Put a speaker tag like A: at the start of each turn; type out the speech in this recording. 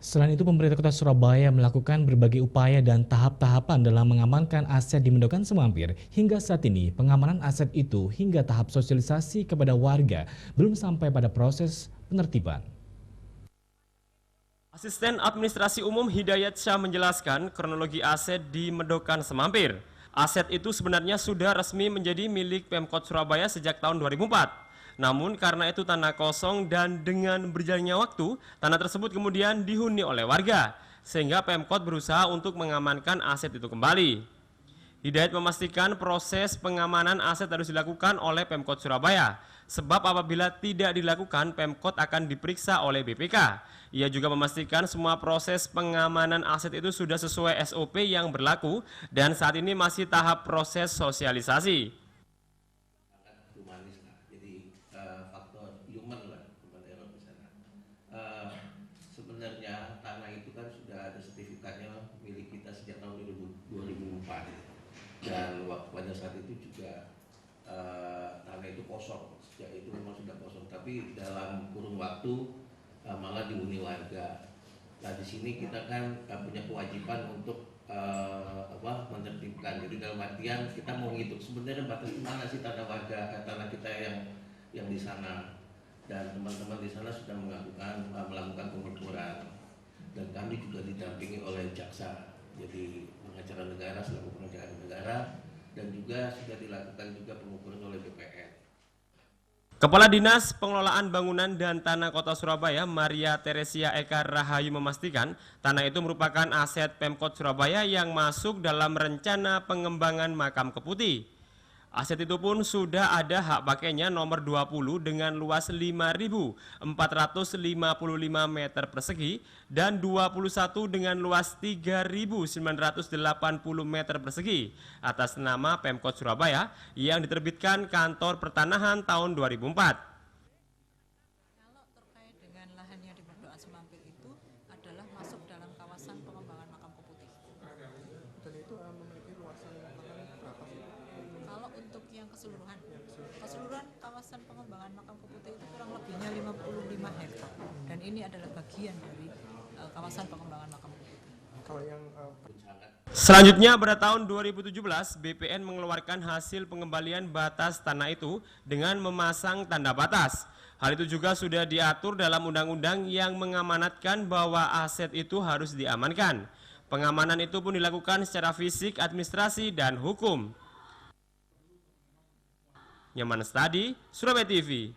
A: Selain itu, pemerintah Kota Surabaya melakukan berbagai upaya dan tahap-tahapan dalam mengamankan aset di Mendokan Semampir. Hingga saat ini, pengamanan aset itu hingga tahap sosialisasi kepada warga belum sampai pada proses penertiban.
B: Asisten Administrasi Umum Hidayat Syah menjelaskan kronologi aset di Mendokan Semampir. Aset itu sebenarnya sudah resmi menjadi milik Pemkot Surabaya sejak tahun 2004. Namun karena itu tanah kosong dan dengan berjalannya waktu, tanah tersebut kemudian dihuni oleh warga, sehingga Pemkot berusaha untuk mengamankan aset itu kembali. Hidayat memastikan proses pengamanan aset harus dilakukan oleh Pemkot Surabaya, sebab apabila tidak dilakukan, Pemkot akan diperiksa oleh BPK. Ia juga memastikan semua proses pengamanan aset itu sudah sesuai SOP yang berlaku dan saat ini masih tahap proses sosialisasi.
C: Humanis lah, jadi faktor human lah, human error di sana. Sebenarnya tanah itu kan sudah ada sertifikatnya milik kita sejak tahun 2004, dan pada saat itu juga tanah itu kosong. Sejak itu memang sudah kosong, tapi dalam kurun waktu malah dihuni warga. Nah di sini kita kan punya kewajiban untuk menertibkan. Jadi dalam artian kita mau ngitung sebenarnya batas mana sih tanah warga, tanah kita yang di sana, dan teman-teman di sana sudah melakukan pengukuran, dan kami juga didampingi oleh jaksa, jadi pengacara negara selaku pengacara negara, dan juga sudah dilakukan juga pengukuran oleh BPN.
B: Kepala Dinas Pengelolaan Bangunan dan Tanah Kota Surabaya, Maria Teresia Eka Rahayu memastikan tanah itu merupakan aset Pemkot Surabaya yang masuk dalam rencana pengembangan Makam Keputih. Aset itu pun sudah ada hak pakainya nomor 20 dengan luas 5.455 meter persegi dan 21 dengan luas 3.980 meter persegi atas nama Pemkot Surabaya yang diterbitkan Kantor Pertanahan tahun 2004.
D: Kalau terkait dengan lahannya di Mendokan Semampir itu adalah masuk dalam kawasan pengembangan Makam Keputih.
E: Dan itu memiliki luasan lahan berapa sih?
D: Kalau untuk yang keseluruhan kawasan pengembangan Makam Keputih itu kurang lebihnya 55 hektar. Dan ini adalah bagian dari kawasan pengembangan Makam Keputih.
E: Kalau yang
B: Selanjutnya pada tahun 2017 BPN mengeluarkan hasil pengembalian batas tanah itu dengan memasang tanda batas. Hal itu juga sudah diatur dalam undang-undang yang mengamanatkan bahwa aset itu harus diamankan. Pengamanan itu pun dilakukan secara fisik, administrasi, dan hukum. Nyaman Stadi, Surabaya TV.